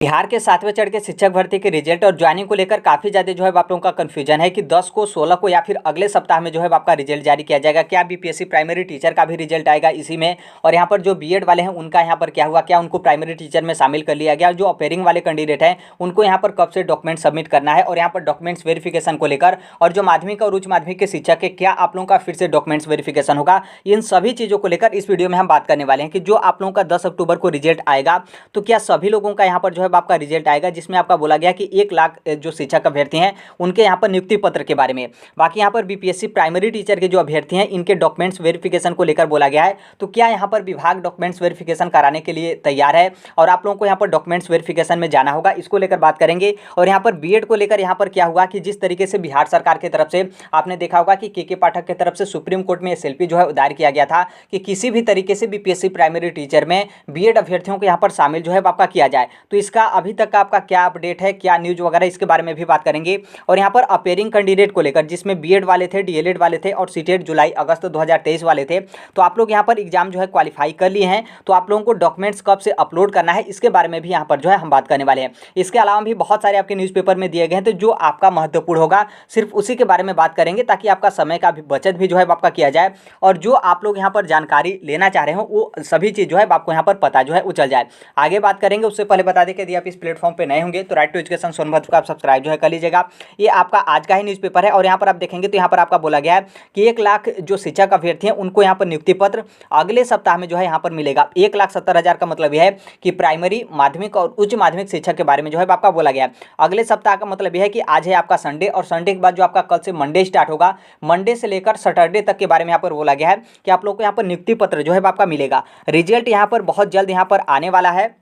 बिहार के 7वें चरण के शिक्षक भर्ती के रिजल्ट और ज्वाइनिंग को लेकर काफ़ी ज़्यादा जो है आप लोगों का कन्फ्यूजन है कि 10 को 16 को या फिर अगले सप्ताह में जो है आपका रिजल्ट जारी किया जाएगा। क्या बीपीएससी प्राइमरी टीचर का भी रिजल्ट आएगा इसी में? और यहाँ पर जो बीएड वाले हैं उनका यहाँ पर क्या हुआ, क्या उनको प्राइमरी टीचर में शामिल कर लिया गया? जो अपेयरिंग वाले कैंडिडेट हैं उनको यहाँ पर कब से डॉक्यूमेंट सबमिट करना है और यहाँ पर डॉक्यूमेंट्स वेरिफिकेशन को लेकर, और जो माध्यमिक और उच्च माध्यमिक के शिक्षक है क्या आप लोगों का फिर से डॉक्यूमेंट्स वेरिफिकेशन होगा? इन सभी चीज़ों को लेकर इस वीडियो में हम बात करने वाले हैं कि जो आप लोगों का 10 अक्टूबर को रिजल्ट आएगा तो क्या सभी लोगों का यहाँ पर जो है आपका रिजल्ट आएगा, जिसमें आपका बोला गया कि 1 लाख जो शिक्षक अभ्यर्थी हैं उनके यहाँ पर नियुक्ति पत्र के बारे में। बाकी यहाँ पर बीपीएससी प्राइमरी टीचर के जो अभ्यर्थी हैं इनके डॉक्यूमेंट्स वेरिफिकेशन को लेकर बोला गया है। तो क्या यहाँ पर विभाग डॉक्यूमेंट्स वेरिफिकेशन कराने के लिए तैयार है और आप लोगों को यहाँ पर डॉक्यूमेंट्स वेरिफिकेशन में जाना होगा, इसको लेकर बात करेंगे। और यहाँ पर बीएड को लेकर यहाँ पर क्या हुआ कि जिस तरीके से बिहार सरकार की तरफ से आपने देखा होगा कि के पाठक की तरफ से सुप्रीम कोर्ट में एसएलपी जो है दायर किया गया था कि किसी भी तरीके से बीपीएससी प्राइमरी टीचर में बीएड अभ्यर्थियों को यहाँ पर शामिल जो है आपका किया जाए। तो इसका अभी तक का आपका क्या अपडेट है, क्या न्यूज़ वगैरह, इसके बारे में भी बात करेंगे। और यहाँ पर अपेयरिंग कैंडिडेट को लेकर जिसमें बीएड वाले थे, डीएलएड वाले थे और सीटेट जुलाई अगस्त 2023 वाले थे, तो आप लोग यहाँ पर एग्जाम जो है क्वालिफाई कर लिए हैं, तो आप लोगों को डॉक्यूमेंट्स कब से अपलोड करना है इसके बारे में भी यहाँ पर जो है हम बात करने वाले हैं। इसके अलावा भी बहुत सारे आपके न्यूज़पेपर में दिए गए हैं, तो जो आपका महत्वपूर्ण होगा सिर्फ उसी के बारे में बात करेंगे ताकि आपका समय का भी बचत भी जो है आपका किया जाए और जो आप लोग यहाँ पर जानकारी लेना चाह रहे हो वो सभी चीज़ जो है आपको यहाँ पर पता जो है वो चल जाए। आगे बात करेंगे, उससे पहले बता दें कि यदि आप इस प्लेटफॉर्म पे नए होंगे तो राइट टू एजुकेशन सोनभद्र को आप सब्सक्राइब जो है कर लीजिएगा। ये आपका आज का ही न्यूज़पेपर है और यहाँ पर आप देखेंगे तो यहाँ पर आपका बोला गया है कि 1 लाख जो शिक्षक अभ्यर्थी हैं उनको यहाँ पर नियुक्ति पत्र अगले सप्ताह में जो है यहाँ पर मिलेगा। 1,70,000 का मतलब यह है कि प्राइमरी, माध्यमिक और उच्च माध्यमिक शिक्षक के बारे में जो है आपका बोला गया है। अगले सप्ताह का मतलब यह है कि आज है आपका संडे और संडे के बाद जो आपका कल से मंडे स्टार्ट होगा, मंडे से लेकर सैटरडे तक के बारे में यहाँ पर बोला गया है कि आप लोग को यहाँ पर नियुक्ति पत्र जो है आपका मिलेगा। रिजल्ट यहाँ पर बहुत जल्द यहाँ पर आने वाला है,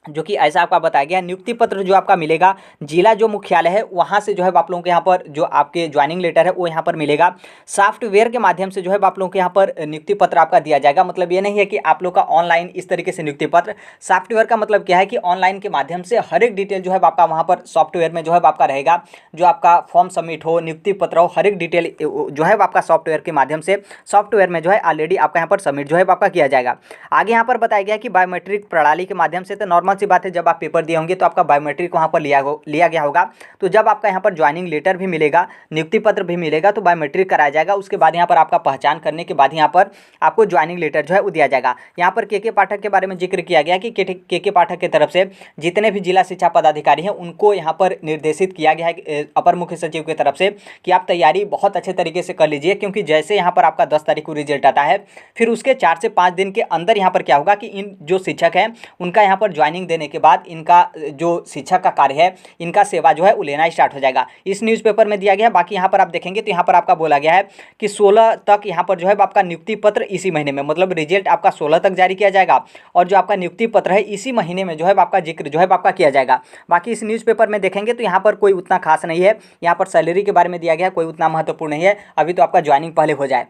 जो कि ऐसा आपका बताया गया। नियुक्ति पत्र जो आपका मिलेगा जिला जो मुख्यालय है वहाँ से जो है आप लोगों के यहाँ पर जो आपके ज्वाइनिंग लेटर है वो यहाँ पर मिलेगा। सॉफ्टवेयर के माध्यम से जो है आप लोगों के यहाँ पर नियुक्ति पत्र आपका दिया जाएगा। मतलब ये नहीं है कि आप लोग का ऑनलाइन इस तरीके से नियुक्ति पत्र, सॉफ्टवेयर का मतलब क्या है कि ऑनलाइन के माध्यम से हर एक डिटेल जो है आपका वहाँ पर सॉफ्टवेयर में जो है आपका रहेगा। जो आपका फॉर्म सबमिट हो, नियुक्ति पत्र हो, हर एक डिटेल जो है आपका सॉफ्टवेयर के माध्यम से सॉफ्टवेयर में जो है ऑलरेडी आपका यहाँ पर सबमिट जो है आपका किया जाएगा। आगे यहाँ पर बताया गया कि बायोमेट्रिक प्रणाली के माध्यम से, तो नॉर्मल सी बात है जब आप पेपर दिए होंगे तो आपका बायोमेट्रिक वहाँ पर लिया गया होगा। तो जब आपका यहाँ पर ज्वाइनिंग लेटर भी मिलेगा, नियुक्ति पत्र भी मिलेगा तो बायोमेट्रिक कराया जाएगा। उसके बाद यहाँ पर आपका पहचान करने के बाद यहाँ पर आपको ज्वाइनिंग लेटर जो है वो दिया जाएगा। यहाँ पर के पाठक के बारे में जिक्र किया गया कि के पाठक की तरफ से जितने भी जिला शिक्षा पदाधिकारी हैं उनको यहाँ पर निर्देशित किया गया है अपर मुख्य सचिव की तरफ से कि आप तैयारी बहुत अच्छे तरीके से कर लीजिए, क्योंकि जैसे यहाँ पर आपका 10 तारीख को रिजल्ट आता है फिर उसके 4 से 5 दिन के अंदर यहाँ पर क्या होगा कि इन जो शिक्षक हैं उनका यहाँ पर ज्वाइनिंग देने के बाद इनका जो शिक्षक का कार्य है, इनका सेवा जो है वो लेना स्टार्ट हो जाएगा। इस न्यूज़पेपर में दिया गया है। बाकी यहाँ पर आप देखेंगे तो यहाँ पर आपका बोला गया है कि 16 तक यहाँ पर जो है आपका नियुक्ति पत्र इसी महीने में, मतलब रिजल्ट आपका 16 तक जारी किया जाएगा और जो आपका नियुक्ति पत्र है इसी महीने में जो है आपका जिक्र जो है आपका किया जाएगा। बाकी इस न्यूज़पेपर में देखेंगे तो यहाँ पर कोई उतना खास नहीं है। यहाँ पर सैलरी के बारे में दिया गया है, कोई उतना महत्वपूर्ण नहीं है, अभी तो आपका ज्वाइनिंग पहले हो जाए।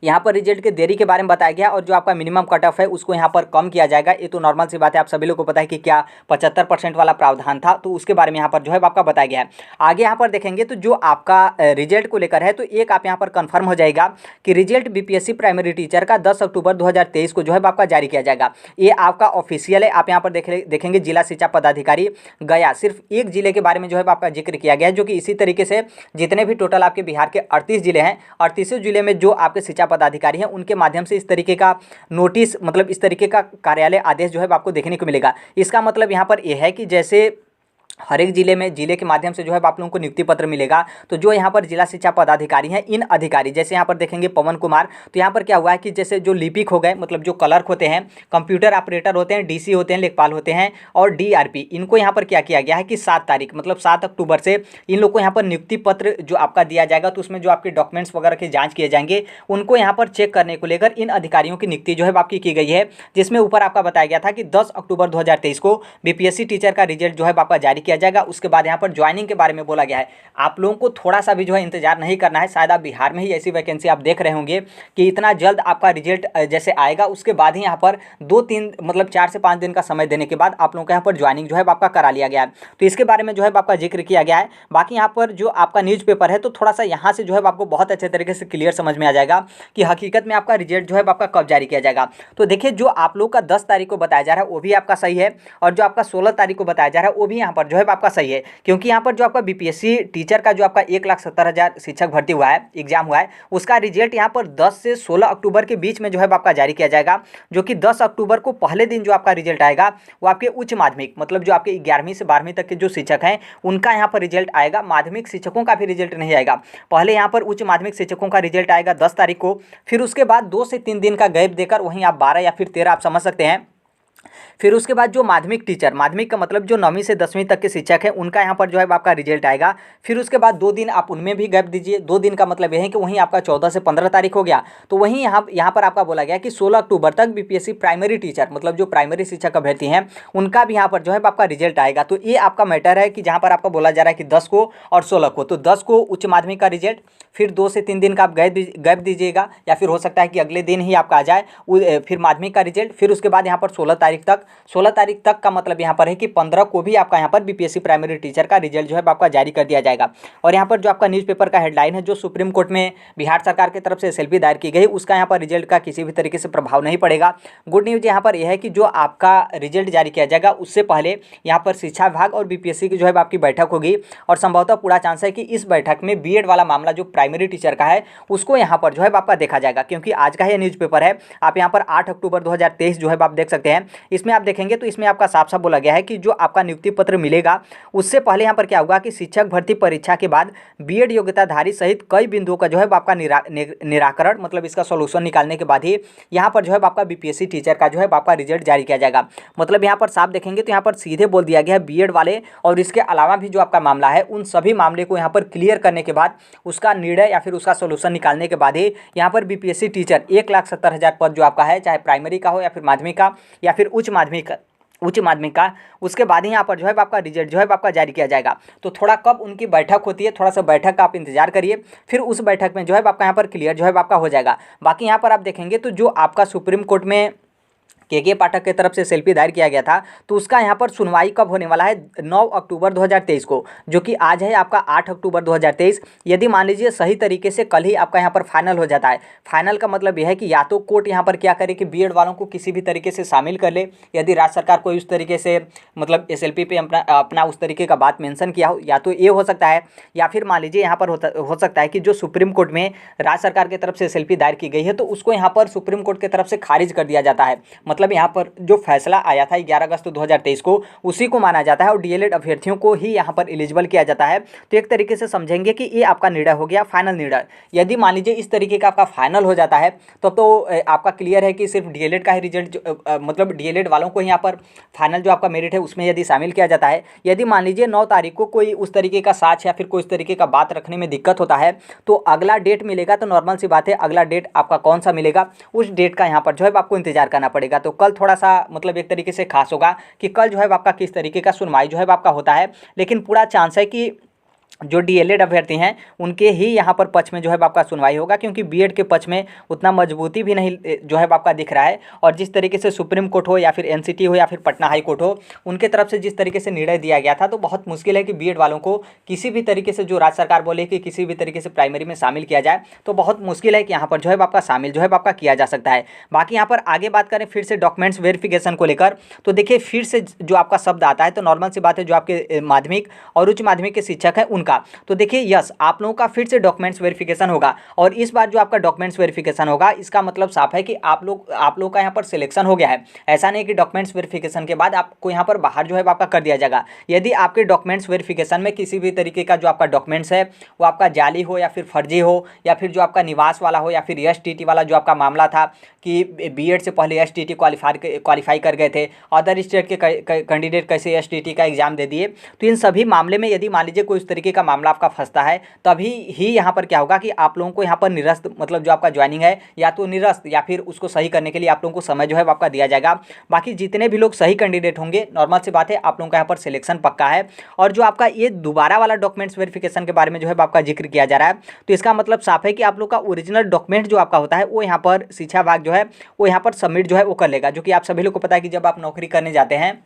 यहाँ पर रिजल्ट के देरी के बारे में बताया गया और जो आपका मिनिमम कट ऑफ है उसको यहाँ पर कम किया जाएगा। ये तो नॉर्मल सी बात है, आप सभी लोग को पता है कि क्या 75% वाला प्रावधान था, तो उसके बारे में यहाँ पर जो है आपका बताया गया है। आगे यहाँ पर देखेंगे तो जो आपका रिजल्ट को लेकर है तो एक आप यहाँ पर कन्फर्म हो जाएगा कि रिजल्ट बीपीएससी प्राइमरी टीचर का 10 अक्टूबर 2023 को जो है आपका जारी किया जाएगा। ये आपका ऑफिशियल है। आप यहाँ पर देखेंगे जिला शिक्षा पदाधिकारी गया, सिर्फ एक जिले के बारे में जो है आपका जिक्र किया गया है, जो कि इसी तरीके से जितने भी टोटल आपके बिहार के 38 जिले हैं, 38 जिले में जो आपके शिक्षा पदाधिकारी हैं उनके माध्यम से इस तरीके का नोटिस, मतलब इस तरीके का कार्यालय आदेश जो है आपको देखने को मिलेगा। इसका मतलब यहाँ पर यह है कि जैसे हर एक जिले में जिले के माध्यम से जो है आप लोगों को नियुक्ति पत्र मिलेगा, तो जो यहाँ पर जिला शिक्षा पदाधिकारी हैं, इन अधिकारी जैसे यहाँ पर देखेंगे पवन कुमार, तो यहाँ पर क्या हुआ है कि जैसे जो लिपिक हो गए, मतलब जो क्लर्क होते हैं, कंप्यूटर ऑपरेटर होते हैं, डीसी होते हैं, लेखपाल होते हैं और डीआरपी, इनको यहाँ पर क्या किया गया है कि 7 तारीख मतलब 7 अक्टूबर से इन लोग को यहाँ पर नियुक्ति पत्र जो आपका दिया जाएगा, तो उसमें जो आपके डॉक्यूमेंट्स वगैरह की जाँच किए जाएंगे उनको यहाँ पर चेक करने को लेकर इन अधिकारियों की नियुक्ति जो है आपकी की गई है। जिसमें ऊपर आपका बताया गया था कि 10 अक्टूबर 2023 को बीपीएससी टीचर का रिजल्ट जो है आपका जारी किया जाएगा। उसके बाद यहाँ पर ज्वाइनिंग के बारे में बोला गया है। आप लोगों को थोड़ा सा भी जो है इंतजार नहीं करना है। शायद आप बिहार में ही ऐसी वैकेंसी आप देख रहे होंगे कि इतना जल्द आपका रिजल्ट जैसे आएगा, उसके बाद ही यहाँ पर 2-3 मतलब 4 से 5 दिन का समय देने के बाद आप लोगों का यहाँ पर ज्वाइनिंग जो है आपका करा लिया गया है। तो इसके बारे में जो है आपका जिक्र किया गया है। बाकी यहाँ पर जो आपका न्यूज़पेपर है तो थोड़ा सा यहाँ से जो है आपको बहुत अच्छे तरीके से क्लियर समझ में आ जाएगा कि हकीकत में आपका रिजल्ट जो है आपका कब जारी किया जाएगा। तो देखिए, जो आप लोग का 10 तारीख को बताया जा रहा है वो भी आपका सही है, और जो आपका 16 तारीख को बताया जा रहा है वो भी यहाँ पर जो है आपका सही है। क्योंकि यहाँ पर जो आपका बीपीएससी टीचर का जो आपका 1,70,000 शिक्षक भर्ती हुआ है, एग्जाम हुआ है, उसका रिजल्ट यहाँ पर 10 से 16 अक्टूबर के बीच में जो है आपका जारी किया जाएगा। जो कि 10 अक्टूबर को पहले दिन जो आपका रिजल्ट आएगा वो आपके उच्च माध्यमिक मतलब जो आपके 11वीं से 12वीं तक के जो शिक्षक हैं उनका यहाँ पर रिजल्ट आएगा। माध्यमिक शिक्षकों का भी रिजल्ट नहीं आएगा। पहले यहाँ पर उच्च माध्यमिक शिक्षकों का रिजल्ट आएगा 10 तारीख को, फिर उसके बाद 2 से 3 दिन का गैप देकर वहीं आप 12 या फिर 13 आप समझ सकते हैं। फिर उसके बाद जो माध्यमिक टीचर, माध्यमिक का मतलब जो 9वीं से 10वीं तक के शिक्षक हैं उनका यहाँ पर जो है आपका रिजल्ट आएगा। फिर उसके बाद 2 दिन आप उनमें भी गैप दीजिए। 2 दिन का मतलब यह है कि वहीं आपका 14 से 15 तारीख हो गया। तो वहीं यहाँ पर आपका बोला गया कि 16 अक्टूबर तक बीपीएससी प्राइमरी टीचर मतलब जो प्राइमरी शिक्षक अभ्यर्थी हैं उनका भी यहाँ पर जो है आपका रिजल्ट आएगा। तो ये आपका मैटर है कि जहाँ पर आपका बोला जा रहा है कि 10 को और 16 को, तो 10 को उच्च माध्यमिक का रिजल्ट, फिर 2 से 3 दिन का आप गैप दीजिएगा, या फिर हो सकता है कि अगले दिन ही आपका आ जाए फिर माध्यमिक का रिजल्ट। फिर उसके बाद यहाँ पर 16 तारीख तक का मतलब यहाँ पर है कि 15 को भी आपका यहाँ पर बीपीएससी प्राइमरी टीचर का रिजल्ट जो है आपका जारी कर दिया जाएगा। और यहाँ पर जो आपका न्यूज़पेपर का हेडलाइन है, जो सुप्रीम कोर्ट में बिहार सरकार की तरफ से एसएलपी दायर की गई, उसका यहाँ पर रिजल्ट का किसी भी तरीके से प्रभाव नहीं पड़ेगा। गुड न्यूज़ यहाँ पर यह है कि जो आपका रिजल्ट जारी किया जाएगा उससे पहले यहाँ पर शिक्षा विभाग और बीपीएससी की जो है आपकी बैठक होगी, और संभवतः पूरा चांस है कि इस बैठक में बीएड वाला मामला जो प्राइमरी टीचर का है उसको यहाँ पर जो है आपका देखा जाएगा। क्योंकि आज का यह न्यूज़पेपर है, आप यहाँ पर 8 अक्टूबर 2023 जो है आप देख सकते हैं। इसमें आप देखेंगे तो इसमें आपका साफ साफ बोला गया है कि जो आपका नियुक्ति पत्र मिलेगा उससे पहले यहाँ पर क्या होगा कि शिक्षक भर्ती परीक्षा के बाद बीएड योग्यताधारी सहित कई बिंदुओं का जो है आपका निराकरण मतलब इसका सॉल्यूशन निकालने के बाद ही यहाँ पर जो है आपका बीपीएससी टीचर का जो है आपका रिजल्ट जारी किया जाएगा। मतलब यहाँ पर साफ देखेंगे तो यहाँ पर सीधे बोल दिया गया है बीएड वाले और इसके अलावा भी जो आपका मामला है उन सभी मामले को यहाँ पर क्लियर करने के बाद उसका निर्णय या फिर उसका सोल्यूशन निकालने के बाद ही यहाँ पर बीपीएससी टीचर 1,70,000 पद जो आपका है, चाहे प्राइमरी का हो या फिर माध्यमिक का या फिर उच्च माध्यमिक का, उसके बाद ही यहाँ पर जो है आपका रिजल्ट जो है आपका जारी किया जाएगा। तो थोड़ा कब उनकी बैठक होती है, थोड़ा सा बैठक का आप इंतजार करिए, फिर उस बैठक में जो है आपका यहाँ पर क्लियर जो है आपका हो जाएगा। बाकी यहाँ पर आप देखेंगे तो जो आपका सुप्रीम कोर्ट में के पाठक की तरफ से एसएलपी दायर किया गया था, तो उसका यहाँ पर सुनवाई कब होने वाला है 9 अक्टूबर 2023 को, जो कि आज है आपका 8 अक्टूबर 2023। यदि मान लीजिए सही तरीके से कल ही आपका यहाँ पर फाइनल हो जाता है, फाइनल का मतलब यह है कि या तो कोर्ट यहाँ पर क्या करे कि बीएड वालों को किसी भी तरीके से शामिल कर ले, यदि राज्य सरकार को उस तरीके से मतलब एसएलपी पे अपना उस तरीके का बात मेंशन किया हो, या तो ये हो सकता है, या फिर मान लीजिए यहाँ पर हो सकता है कि जो सुप्रीम कोर्ट में राज्य सरकार की तरफ से एसएलपी दायर की गई है तो उसको यहाँ पर सुप्रीम कोर्ट की तरफ से खारिज कर दिया जाता है। मतलब यहाँ पर जो फैसला आया था 11 अगस्त 2023 को उसी को माना जाता है और डीएलएड अभ्यर्थियों को ही यहाँ पर एलिजिबल किया जाता है। तो एक तरीके से समझेंगे कि ये आपका निर्णय हो गया, फाइनल निर्णय। यदि मान लीजिए इस तरीके का आपका फाइनल हो जाता है तब तो आपका क्लियर है कि सिर्फ डीएलएड का ही रिजल्ट मतलब डीएलएड वालों को यहाँ पर फाइनल जो आपका मेरिट है उसमें यदि शामिल किया जाता है। यदि मान लीजिए 9 तारीख को कोई उस तरीके का साक्ष्य या फिर कोई इस तरीके का बात रखने में दिक्कत होता है तो अगला डेट मिलेगा, तो नॉर्मल सी बात है अगला डेट आपका कौन सा मिलेगा उस डेट का यहाँ पर जो है आपको इंतजार करना पड़ेगा। तो कल थोड़ा सा मतलब एक तरीके से खास होगा कि कल जो है आपका किस तरीके का सुनवाई जो है आपका होता है। लेकिन पूरा चांस है कि जो डीएलएड अभ्यर्थी हैं उनके ही यहाँ पर पक्ष में जो है आपका सुनवाई होगा, क्योंकि बीएड के पक्ष में उतना मजबूती भी नहीं जो है आपका दिख रहा है। और जिस तरीके से सुप्रीम कोर्ट हो या फिर एनसीटी हो या फिर पटना हाई कोर्ट हो, उनके तरफ से जिस तरीके से निर्णय दिया गया था, तो बहुत मुश्किल है कि बीएड वालों को किसी भी तरीके से जो राज्य सरकार बोले कि किसी भी तरीके से प्राइमरी में शामिल किया जाए, तो बहुत मुश्किल है कि यहाँ पर जो है आपका शामिल जो है आपका किया जा सकता है। बाकी यहाँ पर आगे बात करें फिर से डॉक्यूमेंट्स वेरिफिकेशन को लेकर, तो देखिए फिर से जो आपका शब्द आता है तो नॉर्मल सी बात है जो आपके माध्यमिक और उच्च माध्यमिक के शिक्षक हैं उनका, तो देखिए यस आप लोगों का फिर से डॉक्यूमेंट्स वेरिफिकेशन होगा। और इस बार जो आपका डॉक्यूमेंट्स वेरिफिकेशन होगा इसका मतलब साफ है कि आप लोग का यहाँ पर सिलेक्शन हो गया है। ऐसा नहीं कि डॉक्यूमेंट्स वेरिफिकेशन के बाद आपको यहाँ पर बाहर जो है आपका कर दिया जाएगा। यदि आपके डॉक्यूमेंट्स वेरिफिकेशन में किसी भी तरीके का जो आपका डॉक्यूमेंट्स है वो आपका जाली हो या फिर फर्जी हो या फिर जो आपका निवास वाला हो या फिर एसटीटी वाला जो आपका मामला था कि बीएड से पहले एसटीटी क्वालिफाई कर गए थे, अदर स्टेट के कैंडिडेट कैसे एसटीटी का एग्जाम दे दिए, तो इन सभी मामले में यदि मान लीजिए कोई इस तरीके का मामला आपका फंसता है तभी ही यहाँ पर क्या होगा कि आप लोगों को यहाँ पर निरस्त मतलब जो आपका ज्वाइनिंग है या तो निरस्त या फिर उसको सही करने के लिए आप लोगों को समय जो है आपका दिया जाएगा। बाकी जितने भी लोग सही कैंडिडेट होंगे नॉर्मल सी बात है आप लोगों का यहाँ पर सिलेक्शन पक्का है। और जो आपका ये दोबारा वाला डॉक्यूमेंट्स वेरिफिकेशन के बारे में जो है आपका जिक्र किया जा रहा है तो इसका मतलब साफ है कि आप लोग का ओरिजिनल डॉक्यूमेंट जो आपका होता है वो यहाँ पर शिक्षा विभाग जो है वो यहाँ पर सबमिट जो है वो कर लेगा। जो कि आप सभी लोग को पता है कि जब आप नौकरी करने जाते हैं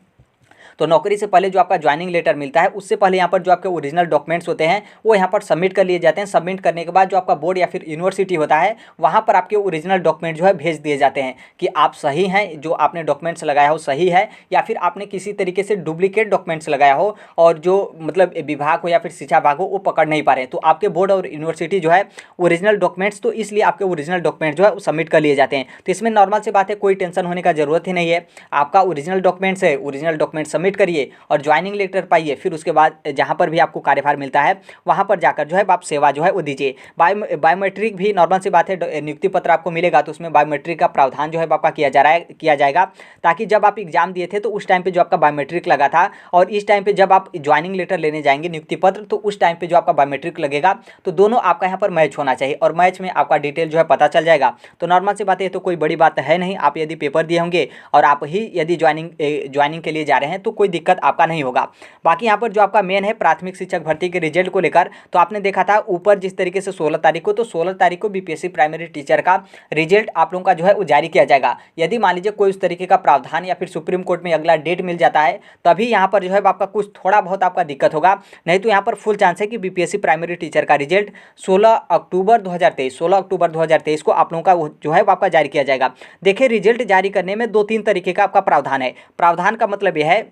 तो नौकरी से पहले जो आपका ज्वाइनिंग लेटर मिलता है उससे पहले यहाँ पर जो आपके ओरिजिनल डॉक्यूमेंट्स होते हैं वो यहाँ पर सबमिट कर लिए जाते हैं। सबमिट करने के बाद जो आपका बोर्ड या फिर यूनिवर्सिटी होता है वहाँ पर आपके ओरिजिनल डॉक्यूमेंट जो है भेज दिए जाते हैं कि आप सही हैं, जो आपने डॉक्यूमेंट्स लगाया हो सही है या फिर आपने किसी तरीके से डुप्लीकेट डॉक्यूमेंट्स लगाया हो और जो मतलब विभाग हो या फिर शिक्षा विभाग हो वो पकड़ नहीं पा रहे हैं। तो आपके बोर्ड और यूनिवर्सिटी जो है ओरिजिनल डॉक्यूमेंट्स तो इसलिए आपके ओरिजिनल डॉक्यूमेंट जो है वो सबमिट कर लिए जाते हैं। तो इसमें नॉर्मल सी बात है, कोई टेंशन होने का जरूरत ही नहीं है। आपका ओरिजिनल डॉक्यूमेंट्स है, ओरिजिनल डॉक्यूमेंट सबमिट करिए और ज्वाइनिंग लेटर पाइए। फिर उसके बाद जहाँ पर भी आपको कार्यभार मिलता है वहाँ पर जाकर जो है आप सेवा जो है वो दीजिए। बायोमेट्रिक भी नॉर्मल सी बात है, नियुक्ति पत्र आपको मिलेगा तो उसमें बायोमेट्रिक का प्रावधान जो है आपका किया जाएगा ताकि जब आप एग्जाम दिए थे तो उस टाइम पे जो आपका बायोमेट्रिक लगा था और इस टाइम पे जब आप ज्वाइनिंग लेटर लेने जाएंगे नियुक्ति पत्र तो उस टाइम पे जो आपका बायोमेट्रिक लगेगा तो दोनों आपका यहाँ पर मैच होना चाहिए और मैच में आपका डिटेल जो है पता चल जाएगा। तो नॉर्मल सी बात है, तो कोई बड़ी बात है नहीं। आप यदि पेपर दिए होंगे और आप ही यदि ज्वाइनिंग के लिए जा रहे हैं तो कोई दिक्कत आपका नहीं होगा। बाकी यहाँ पर जो आपका मेन है प्राथमिक शिक्षक भर्ती के रिजल्ट को लेकर तो आपने देखा था ऊपर जिस तरीके से 16 तारीख को, तो 16 तारीख को बीपीएससी प्राइमरी टीचर का रिजल्ट आप लोगों का जो है वो जारी किया जाएगा। यदि मान लीजिए कोई उस तरीके का प्रावधान या फिर सुप्रीम कोर्ट में अगला डेट मिल जाता है तभी यहाँ पर जो है आपका कुछ थोड़ा बहुत आपका दिक्कत होगा, नहीं तो यहाँ पर फुल चांस है कि बीपीएससी प्राइमरी टीचर का रिजल्ट 16 अक्टूबर 2023 को आप लोगों का जो है आपका जारी किया जाएगा। देखिए रिजल्ट जारी करने में 2-3 तरीके का आपका प्रावधान है। प्रावधान का मतलब यह है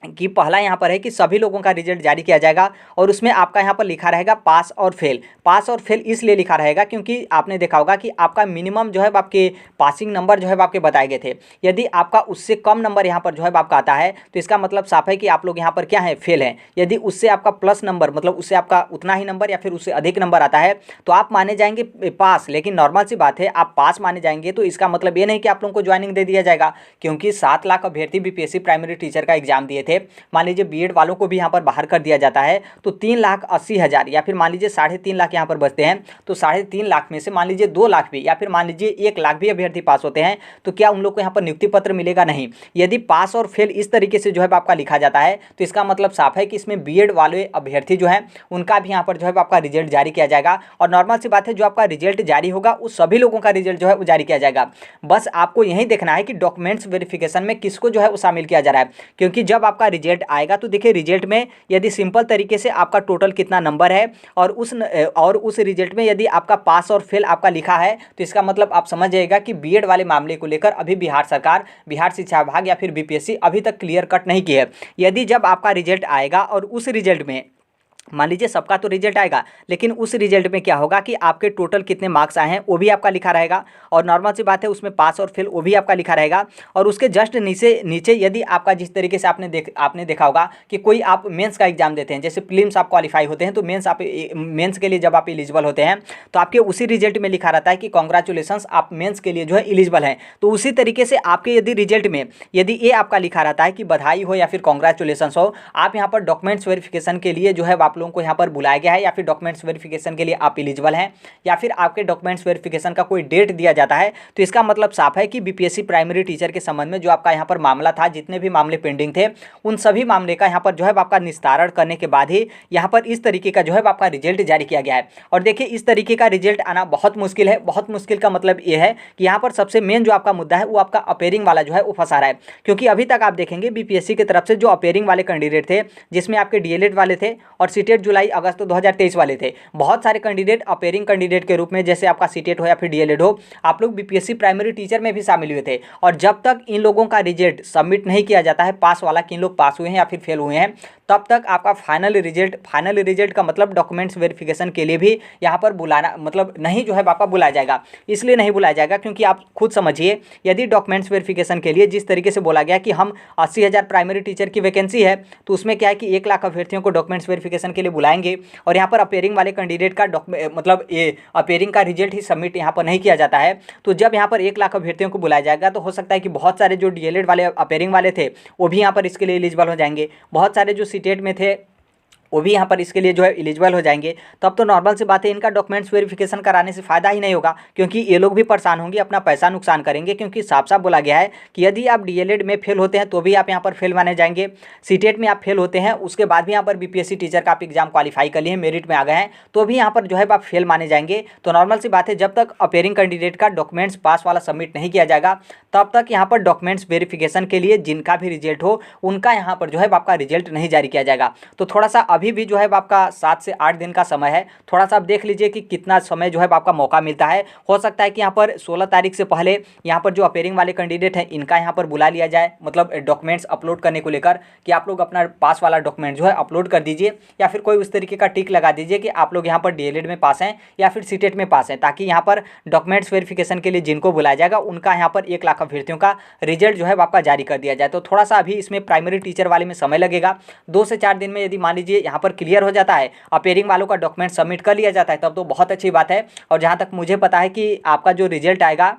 कि पहला यहाँ पर है कि सभी लोगों का रिजल्ट जारी किया जाएगा और उसमें आपका यहाँ पर लिखा रहेगा पास और फेल। पास और फेल इसलिए लिखा रहेगा क्योंकि आपने देखा होगा कि आपका मिनिमम जो है आपके पासिंग नंबर जो है आपके बताए गए थे। यदि आपका उससे कम नंबर यहाँ पर जो है आपका आता है तो इसका मतलब साफ है कि आप लोग यहाँ पर क्या है, फेल हैं। यदि उससे आपका प्लस नंबर मतलब उससे आपका उतना ही नंबर या फिर उससे अधिक नंबर आता है तो आप माने जाएंगे पास। लेकिन नॉर्मल सी बात है, आप पास माने जाएंगे तो इसका मतलब ये नहीं कि आप लोगों को ज्वाइनिंग दे दिया जाएगा, क्योंकि 7 लाख अभ्यर्थी बीपीएससी प्राइमरी टीचर का एग्जाम दिए थे। मान लीजिए बीएड वालों को भी यहाँ पर बाहर कर दिया जाता है तो 3,80,000 या फिर मान लीजिए 3.5 लाख यहाँ पर बचते हैं तो 3.5 लाख में से मान लीजिए 2 लाख भी या फिर मान लीजिए 1 लाख भी अभ्यर्थी पास होते हैं तो क्या उन लोग को यहाँ पर नियुक्ति पत्र मिलेगा? नहीं। यदि पास और फेल इस तरीके से जो है आपका लिखा जाता है तो इसका मतलब साफ है कि इसमें बीएड वाले अभ्यर्थी जो है उनका भी यहाँ पर जो है आपका रिजल्ट जारी किया जाएगा। और नॉर्मल सी बात है, जो आपका रिजल्ट जारी होगा उस सभी लोगों का रिजल्ट जो है वो जारी किया जाएगा। बस आपको यही देखना है कि डॉक्यूमेंट्स वेरिफिकेशन में किसको जो है वो शामिल किया जा रहा है, क्योंकि जब आपका रिजल्ट आएगा तो देखिए रिजल्ट में यदि सिंपल तरीके से आपका टोटल कितना नंबर है और उस रिजल्ट में यदि आपका पास और फेल आपका लिखा है तो इसका मतलब आप समझ जाइएगा कि बीएड वाले मामले को लेकर अभी बिहार सरकार, बिहार शिक्षा विभाग या फिर बीपीएससी अभी तक क्लियर कट नहीं की है। यदि जब आपका रिजल्ट आएगा और उस रिजल्ट में मान लीजिए सबका तो रिजल्ट आएगा लेकिन उस रिजल्ट में क्या होगा कि आपके टोटल कितने मार्क्स आए हैं वो भी आपका लिखा रहेगा और नॉर्मल सी बात है उसमें पास और फेल वो भी आपका लिखा रहेगा। और उसके जस्ट नीचे यदि आपका जिस तरीके से आपने देखा होगा कि कोई आप मेंस का एग्जाम देते हैं, जैसे प्रीलिम्स आप क्वालिफाई होते हैं तो मेंस के लिए जब आप एलिजिबल होते हैं तो आपके उसी रिजल्ट में लिखा रहता है कि कॉन्ग्रेचुलेसन्स आप मेंस के लिए जो है एलिजिबल हैं। तो उसी तरीके से आपके यदि रिजल्ट में यदि ये आपका लिखा रहता है कि बधाई हो या फिर कॉन्ग्रेचुलेसन्स हो, आप यहाँ पर डॉक्यूमेंट्स वेरिफिकेशन के लिए जो है आप लोगों को यहाँ पर बुलाया गया है या फिर डॉक्यूमेंट्स वेरिफिकेशन के लिए आप एलिजिबल हैं या फिर आपके डॉक्यूमेंट्स वेरिफिकेशन का कोई डेट दिया जाता है तो इसका मतलब साफ है कि बीपीएससी प्राइमरी टीचर के संबंध में जो आपका यहाँ पर मामला था, जितने भी मामले पेंडिंग थे उन सभी मामले का यहाँ पर जो है आपका निस्तारण करने के बाद ही यहाँ पर इस तरीके का जो है आपका रिजल्ट जारी किया गया है। और देखिए इस तरीके का रिजल्ट आना बहुत मुश्किल है। बहुत मुश्किल का मतलब ये है कि यहाँ पर सबसे मेन जो आपका मुद्दा है वो आपका अपेयरिंग वाला जो है वो फंसा रहा है, क्योंकि अभी तक आप देखेंगे बीपीएससी की तरफ से जो अपेयरिंग वाले कैंडिडेट थे जिसमें आपके डीएलएड वाले थे और सीटेट जुलाई अगस्त 2023 वाले थे, बहुत सारे कैंडिडेट अपेयरिंग कैंडिडेट के रूप में जैसे आपका सीटेट हो या फिर डीएलएड हो आप लोग बीपीएससी प्राइमरी टीचर में भी शामिल हुए थे। और जब तक इन लोगों का रिजल्ट सबमिट नहीं किया जाता है पास वाला कि इन लोग पास हुए हैं या फिर फेल हुए हैं, तब तक आपका फाइनल रिजल्ट का मतलब डॉक्यूमेंट्स वेरिफिकेशन के लिए भी यहाँ पर बुलाना मतलब नहीं जो है आपका बुलाया जाएगा। इसलिए नहीं बुलाया जाएगा क्योंकि आप खुद समझिए, यदि डॉक्यूमेंट्स वेरिफिकेशन के लिए जिस तरीके से बोला गया कि हम 80,000 प्राइमरी टीचर की वैकेंसी है तो उसमें क्या है कि 1 लाख अभ्यर्थियों को डॉक्यूमेंट्स वेरिफिकेशन के लिए बुलाएंगे और यहाँ पर अपेयरिंग वाले कैंडिडेट का मतलब ये अपेयरिंग का रिजल्ट ही सबमिट यहाँ पर नहीं किया जाता है। तो जब यहाँ पर 1 लाख अभ्यर्थियों को बुलाया जाएगा तो हो सकता है कि बहुत सारे जो डीएलएड वाले अपेयरिंग वाले थे वो भी यहाँ पर इसके लिए एलिजिबल हो जाएंगे, बहुत सारे जो सीटेट में थे वो भी यहाँ पर इसके लिए जो है एलिजिबल हो जाएंगे। तब तो नॉर्मल सी बात है, इनका डॉक्यूमेंट्स वेरिफिकेशन कराने से फ़ायदा ही नहीं होगा, क्योंकि ये लोग भी परेशान होंगे, अपना पैसा नुकसान करेंगे। क्योंकि साफ साफ बोला गया है कि यदि आप डीएलएड में फेल होते हैं तो भी आप यहाँ पर फेल माने जाएंगे, सीटेट में आप फेल होते हैं उसके बाद भी यहाँ पर बीपीएससी टीचर का आप एग्जाम क्वालिफाई कर लिए, मेरिट में आ गए हैं, तो भी यहाँ पर जो है आप फेल माने जाएंगे। तो नॉर्मल सी बात है, जब तक अपेयरिंग कैंडिडेट का डॉक्यूमेंट्स पास वाला सबमिट नहीं किया जाएगा तब तक यहाँ पर डॉक्यूमेंट्स वेरिफिकेशन के लिए जिनका भी रिजल्ट हो उनका यहाँ पर जो है आपका रिजल्ट नहीं जारी किया जाएगा। तो थोड़ा सा अभी भी जो है आपका 7 से 8 दिन का समय है, थोड़ा सा आप देख लीजिए कि कितना समय जो है आपका मौका मिलता है। हो सकता है कि यहाँ पर 16 तारीख से पहले यहाँ पर जो अपेयरिंग वाले कैंडिडेट हैं इनका यहाँ पर बुला लिया जाए, मतलब डॉक्यूमेंट्स अपलोड करने को लेकर कि आप लोग अपना पास वाला डॉक्यूमेंट जो है अपलोड कर दीजिए, या फिर कोई उस तरीके का टिक लगा दीजिए कि आप लोग यहाँ पर डीएलएड में पास हैं या फिर सीटेट में पास हैं, ताकि यहाँ पर डॉक्यूमेंट्स वेरिफिकेशन के लिए जिनको बुलाया जाएगा उनका यहाँ पर 1 लाख अभ्यर्थियों का रिजल्ट जो है आपका जारी कर दिया जाए। तो थोड़ा सा अभी इसमें प्राइमरी टीचर वाले में समय लगेगा, 2 से 4 दिन में यदि मान लीजिए यहाँ पर क्लियर हो जाता है, अपेयरिंग वालों का डॉक्यूमेंट सबमिट कर लिया जाता है, तब तो बहुत अच्छी बात है। और जहाँ तक मुझे पता है कि आपका जो रिजल्ट आएगा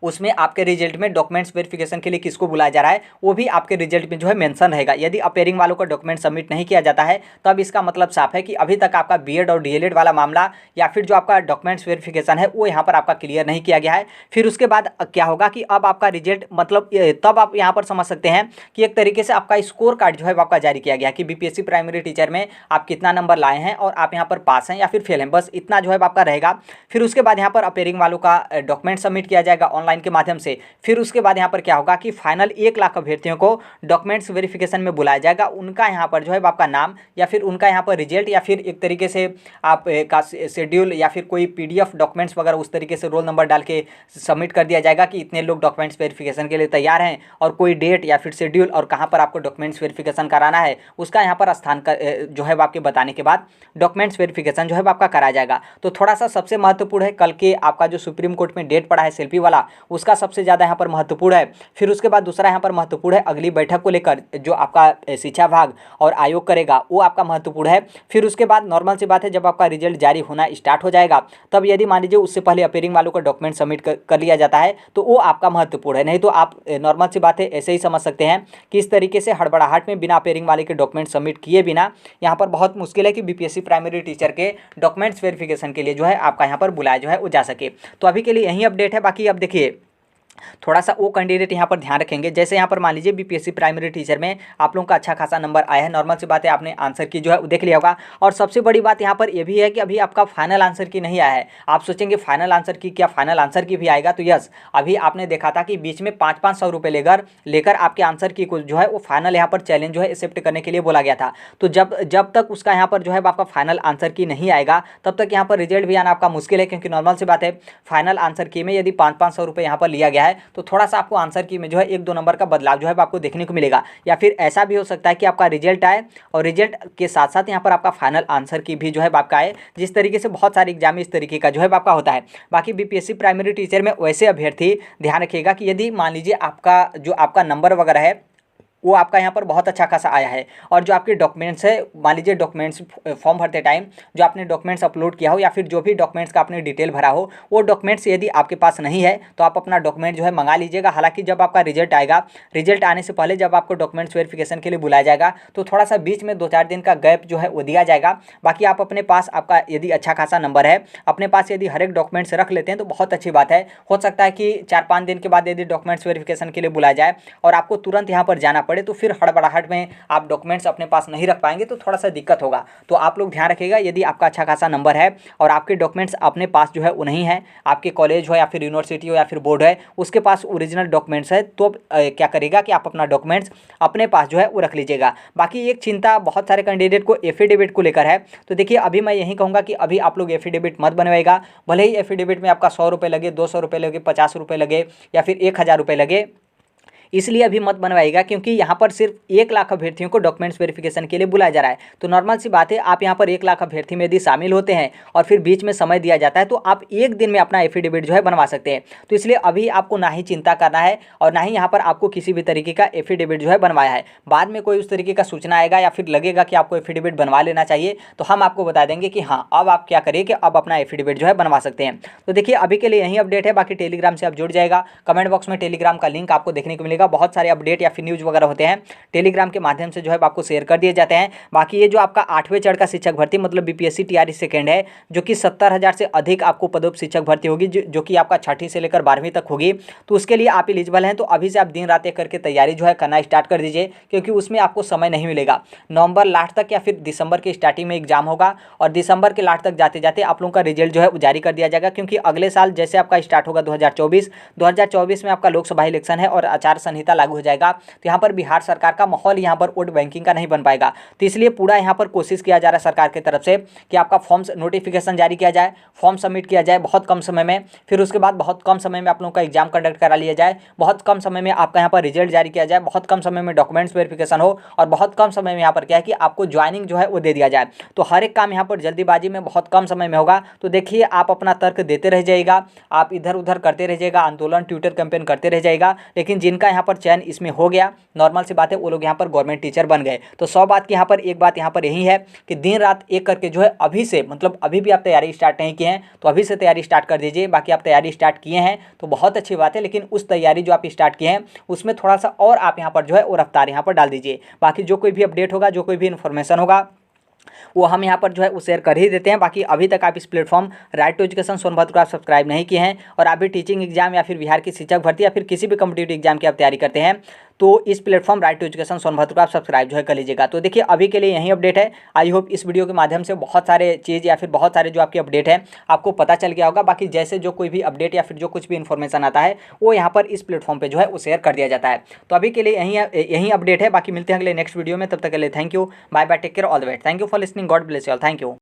उसमें आपके रिजल्ट में डॉक्यूमेंट्स वेरिफिकेशन के लिए किसको बुलाया जा रहा है वो भी आपके रिजल्ट में जो है मेंशन रहेगा। यदि अपेयरिंग वालों का डॉक्यूमेंट सबमिट नहीं किया जाता है तब इसका मतलब साफ है कि अभी तक आपका बीएड और डीएलएड वाला मामला या फिर जो आपका डॉक्यूमेंट्स वेरिफिकेशन है वो यहाँ पर आपका क्लियर नहीं किया गया है। फिर उसके बाद क्या होगा कि अब आपका रिजल्ट मतलब तब आप यहाँ पर समझ सकते हैं कि एक तरीके से आपका स्कोर कार्ड जो है आपका जारी किया गया कि बीपीएससी प्राइमरी टीचर में आप कितना नंबर लाए हैं और आप यहाँ पर पास हैं या फिर फेल हैं, बस इतना जो है आपका रहेगा। फिर उसके बाद यहाँ पर अपेयरिंग वालों का डॉक्यूमेंट सबमिट किया जाएगा ऑनलाइन के माध्यम से। फिर उसके बाद यहाँ पर क्या होगा कि फाइनल 1 लाख अभ्यर्थियों को डॉक्यूमेंट्स वेरिफिकेशन में बुलाया जाएगा, उनका यहाँ पर जो है आपका नाम या फिर उनका यहाँ पर रिजल्ट या फिर एक तरीके से आप का शेड्यूल या फिर कोई पीडीएफ डॉक्यूमेंट्स वगैरह उस तरीके से रोल नंबर डाल के सबमिट कर दिया जाएगा कि इतने लोग डॉक्यूमेंट्स वेरिफिकेशन के लिए तैयार हैं, और कोई डेट या फिर शेड्यूल और कहाँ पर आपको डॉक्यूमेंट्स वेरिफिकेशन कराना है उसका यहाँ पर स्थान जो है आपके बताने के बाद डॉक्यूमेंट्स वेरिफिकेशन जो है आपका कराया जाएगा। तो थोड़ा सा सबसे महत्वपूर्ण है कल के आपका जो सुप्रीम कोर्ट में डेट पड़ा है सेल्फी वाला, उसका सबसे ज़्यादा यहाँ पर महत्वपूर्ण है। फिर उसके बाद दूसरा यहाँ पर महत्वपूर्ण है अगली बैठक को लेकर जो आपका शिक्षा विभाग और आयोग करेगा वो आपका महत्वपूर्ण है। फिर उसके बाद नॉर्मल सी बात है, जब आपका रिजल्ट जारी होना स्टार्ट हो जाएगा तब यदि मान लीजिए उससे पहले अपेयरिंग वालों का डॉक्यूमेंट सबमिट कर लिया जाता है तो वो आपका महत्वपूर्ण है। नहीं तो आप नॉर्मल सी बात है ऐसे ही समझ सकते हैं कि इस तरीके से हड़बड़ाहट में बिना अपेयरिंग वाले के डॉक्यूमेंट सबमिट किए बिना यहाँ पर बहुत मुश्किल है कि बीपीएससी प्राइमरी टीचर के डॉक्यूमेंट्स वेरिफिकेशन के लिए जो है आपका यहाँ पर बुलाया जो है वो जा सके। तो अभी के लिए यही अपडेट है। बाकी अब देखिए थोड़ा सा वो कैंडिडेट यहाँ पर ध्यान रखेंगे, जैसे यहाँ पर मान लीजिए बीपीएससी प्राइमरी टीचर में आप लोगों का अच्छा खासा नंबर आया है, नॉर्मल सी बात है आपने आंसर की जो है देख लिया होगा। और सबसे बड़ी बात यहाँ पर ये भी है कि अभी आपका फाइनल आंसर की नहीं आया है। आप सोचेंगे फाइनल आंसर की, क्या फाइनल आंसर की भी आएगा? तो यस, अभी आपने देखा था कि बीच में 500-500 रुपये लेकर आपके आंसर की कुछ जो है वो फाइनल यहाँ पर चैलेंज जो है एक्सेप्ट करने के लिए बोला गया था। तो जब तक उसका यहाँ पर जो है आपका फाइनल आंसर की नहीं आएगा तब तक यहाँ पर रिजल्ट भी आना आपका मुश्किल है, क्योंकि नॉर्मल सी बात है फाइनल आंसर की में यदि 500-500 रुपये यहाँ पर लिया गया है तो थोड़ा सा आपको आंसर की में जो है 1-2 नंबर का बदलाव जो है आपको देखने को मिलेगा। या फिर ऐसा भी हो सकता है कि आपका रिजल्ट आए और रिजल्ट के साथ साथ यहाँ पर आपका फाइनल आंसर की भी जो है आपका आए, जिस तरीके से बहुत सारे एग्जाम इस तरीके का जो है आपका होता है। बाकी बीपीएससी प्राइमरी टीचर में वैसे अभ्यर्थी ध्यान रखिएगा कि यदि मान लीजिए आपका नंबर वगैरह है वो आपका यहाँ पर बहुत अच्छा खासा आया है, और जो आपके डॉक्यूमेंट्स है, मान लीजिए डॉक्यूमेंट्स फॉर्म भरते टाइम जो आपने डॉक्यूमेंट्स अपलोड किया हो या फिर जो भी डॉक्यूमेंट्स का आपने डिटेल भरा हो वो डॉक्यूमेंट्स यदि आपके पास नहीं है तो आप अपना डॉक्यूमेंट जो है मंगा लीजिएगा। हालांकि जब आपका रिजल्ट आएगा, रिजल्ट आने से पहले जब आपको डॉक्यूमेंट्स वेरिफिकेशन के लिए बुलाया जाएगा तो थोड़ा सा बीच में 2-4 दिन का गैप जो है वो दिया जाएगा। बाकी आप अपने पास आपका यदि अच्छा खासा नंबर है, अपने पास यदि हर एक डॉक्यूमेंट्स रख लेते हैं तो बहुत अच्छी बात है। हो सकता है कि 4-5 दिन के बाद यदि डॉक्यूमेंट्स वेरिफिकेशन के लिए बुलाया जाए और आपको तुरंत यहाँ पर जाना पड़े तो फिर हड़बड़ाहट में आप डॉक्यूमेंट्स अपने पास नहीं रख पाएंगे तो थोड़ा सा दिक्कत होगा। तो आप लोग ध्यान रखिएगा, यदि आपका अच्छा खासा नंबर है और आपके डॉक्यूमेंट्स अपने पास जो है वो नहीं है, आपके कॉलेज हो या फिर यूनिवर्सिटी हो या फिर बोर्ड है उसके पास ओरिजिनल डॉक्यूमेंट्स है, तो क्या करेगा कि आप अपना डॉक्यूमेंट्स अपने पास जो है वो रख लीजिएगा। बाकी एक चिंता बहुत सारे कैंडिडेट को एफिडेविट को लेकर है। तो देखिए अभी मैं यही कहूँगा कि अभी आप लोग एफिडेविट मत बनवाएगा, भले ही एफिडेविट में आपका 100 रुपये लगे, 200 रुपये लगे, 50 रुपये लगे या फिर 1000 रुपये लगे, इसलिए अभी मत बनवाइएगा क्योंकि यहाँ पर सिर्फ 1 लाख अभ्यर्थियों को डॉक्यूमेंट्स वेरिफिकेशन के लिए बुलाया जा रहा है। तो नॉर्मल सी बात है, आप यहाँ पर 1 लाख अभ्यर्थी में यदि शामिल होते हैं और फिर बीच में समय दिया जाता है तो आप एक दिन में अपना एफिडेविट जो है बनवा सकते हैं। तो इसलिए अभी आपको ना ही चिंता करना है और ना ही यहाँ पर आपको किसी भी तरीके का एफिडेविट जो है बनवाया है। बाद में कोई उस तरीके का सूचना आएगा या फिर लगेगा कि आपको एफिडेविट बनवा लेना चाहिए तो हम आपको बता देंगे कि हाँ अब आप क्या करिए कि अब अपना एफिडेविट जो है बनवा सकते हैं। तो देखिए अभी के लिए यही अपडेट है। बाकी टेलीग्राम से आप जुड़ जाएगा, कमेंट बॉक्स में टेलीग्राम का लिंक आपको देखने को मिलेगा। मिलेगा। बहुत सारे अपडेट या फिर न्यूज़ वगैरह होते हैं टेलीग्राम के माध्यम से जो है आपको शेयर कर दिए जाते हैं। बाकी ये जो आपका 8वें चरण का शिक्षक भर्ती मतलब बीपीएससी टीआरई सेकेंड है, जो कि 70,000 से अधिक आपको पदों पर शिक्षक भर्ती होगी, जो कि आपका 6ठी से लेकर 12वीं तक होगी। तो उसके लिए आप एलिजिबल हैं, तो अभी से आप दिन रात एक करके तैयारी जो है करना स्टार्ट कर दीजिए, क्योंकि उसमें आपको समय नहीं मिलेगा। नवंबर लास्ट तक या फिर दिसंबर के स्टार्टिंग में एग्जाम होगा और दिसंबर के लास्ट तक जाते जाते आप लोगों का रिजल्ट जो है जारी कर दिया जाएगा, क्योंकि अगले साल जैसे आपका स्टार्ट होगा 2024 में आपका लोकसभा इलेक्शन है और आचार संहिता लागू हो जाएगा। तो यहाँ पर बिहार सरकार का माहौल यहाँ पर वोट बैंकिंग का नहीं बन पाएगा। तो इसलिए पूरा यहाँ पर कोशिश किया जा रहा है सरकार की तरफ से कि आपका फॉर्म नोटिफिकेशन जारी किया जाए, फॉर्म सबमिट किया जाए बहुत कम समय में, फिर उसके बाद बहुत कम समय में आप लोगों का एग्जाम कंडक्ट करा लिया जाए, बहुत कम समय में आपका यहाँ पर रिजल्ट जारी किया जाए, बहुत कम समय में डॉक्यूमेंट्स वेरिफिकेशन हो और बहुत कम समय में यहाँ पर क्या है कि आपको ज्वाइनिंग जो है वो दे दिया जाए। तो हर एक काम यहाँ पर जल्दीबाजी में बहुत कम समय में होगा। तो देखिए आप अपना तर्क देते रह जाइएगा, आप इधर उधर करते रह जाइएगा, आंदोलन ट्विटर कैंपेन करते रह जाइएगा, लेकिन जिनका यहाँ पर चयन इसमें हो गया, नॉर्मल सी बात है, वो लोग यहाँ पर गवर्नमेंट टीचर बन गए। तो 100 बात की यहाँ पर एक बात यहाँ पर यही है कि दिन रात एक करके जो है अभी से, मतलब अभी भी आप तैयारी स्टार्ट नहीं किए हैं तो अभी से तैयारी स्टार्ट कर दीजिए। बाकी आप तैयारी स्टार्ट किए हैं तो बहुत अच्छी बात है, लेकिन उस तैयारी जो आप स्टार्ट किए हैं उसमें थोड़ा सा और आप यहाँ पर जो है वो रफ्तार यहाँ पर डाल दीजिए। बाकी जो कोई भी अपडेट होगा, जो कोई भी इन्फॉर्मेशन होगा, वो हम यहाँ पर जो है वो शेयर कर ही देते हैं। बाकी अभी तक आप इस platform right to education Sonbhadra को आप सब्सक्राइब नहीं किए हैं और आप भी टीचिंग एग्जाम या फिर बिहार की शिक्षक भर्ती या फिर किसी भी कॉम्पिटिटिव एग्जाम की आप तैयारी करते हैं, तो इस platform right to education Sonbhadra को आप सब्सक्राइब जो है कर लीजिएगा। तो देखिए अभी के लिए यही अपडेट है। आई होप इस वीडियो के माध्यम से बहुत सारे चीज़ या फिर बहुत सारे जो आपकी अपडेट है आपको पता चल गया होगा। बाकी जैसे जो कोई भी अपडेट या फिर जो कुछ भी इन्फॉर्मेशन आता है वो यहाँ पर इस प्लेटफॉर्म पर जो है वो शेयर कर दिया जाता है। तो अभी के लिए यही अपडेट है। बाकी मिलते हैं अगले नेक्स्ट वीडियो में, तब तक के लिए thank you, bye bye, take care, all the best, thank you for listening, God bless you all, thank you.